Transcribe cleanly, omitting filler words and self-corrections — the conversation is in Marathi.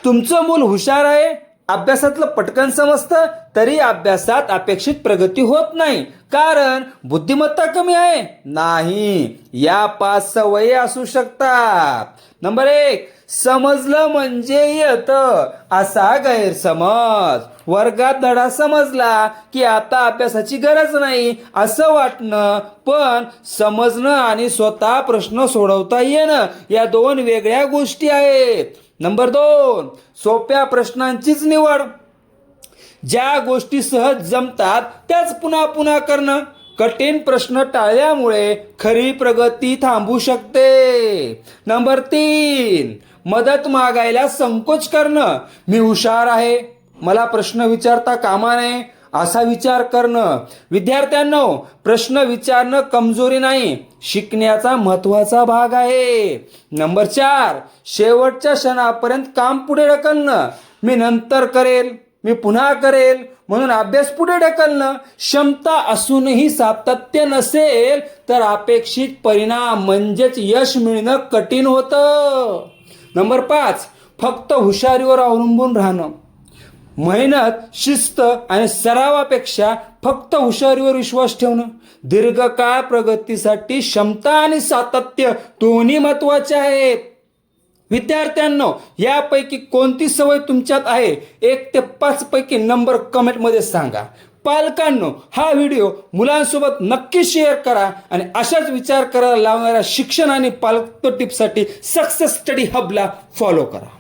तुमचं मूल हुशार आहे, अभ्यासातलं पटकन समजतं, तरी अभ्यासात अपेक्षित प्रगती होत नाही, कारण बुद्धिमत्ता कमी आहे? नाही, या 5 सवयी असू शकतात. नंबर 1, समजलं म्हणजे येतं असा गैरसमज. वर्गात धडा समजला की आता अभ्यासाची गरज नाही असं वाटणं, पण समजणं आणि स्वतः प्रश्न सोडवता येणं या 2 वेगळ्या गोष्टी आहेत. नंबर 2, सोप्या प्रश्नांचीच निवड. ज्या गोष्टी सहज जमतात त्याच पुन्हा पुन्हा करणं. कठीण प्रश्न टाळल्यामुळे खरी प्रगती थांबू शकते. नंबर 3, मदत मागायला संकोच करणं. मी हुशार आहे, मला प्रश्न विचारता कामा नये असा विचार करणं. विद्यार्थ्यांनो, प्रश्न विचारणं कमजोरी नाही, शिकण्याचा महत्वाचा भाग आहे. नंबर 4, शेवटच्या क्षणापर्यंत काम पुढे ढकलणं. मी नंतर करेल, मी पुन्हा करेल म्हणून अभ्यास पुढे ढकलणं. क्षमता असूनही सातत्य नसेल तर अपेक्षित परिणाम म्हणजेच यश मिळणं कठीण होतं. नंबर 5, फक्त हुशारीवर अवलंबून राहणं. मेहनत, शिस्त आणि सरावापेक्षा फक्त हुशारीवर विश्वास ठेवणं. दीर्घकाळ प्रगतीसाठी क्षमता आणि सातत्य दोन्ही महत्वाचे आहेत. विद्यार्थ्यांनो, यापैकी कोणती सवय तुमच्यात आहे? 1 ते 5 पैकी नंबर कमेंटमध्ये सांगा. पालकांनो, हा व्हिडिओ मुलांसोबत नक्की शेअर करा आणि अशाच विचार करायला लावणाऱ्या शिक्षण आणि पालकत्व टिप्ससाठी सक्सेस स्टडी हबला फॉलो करा.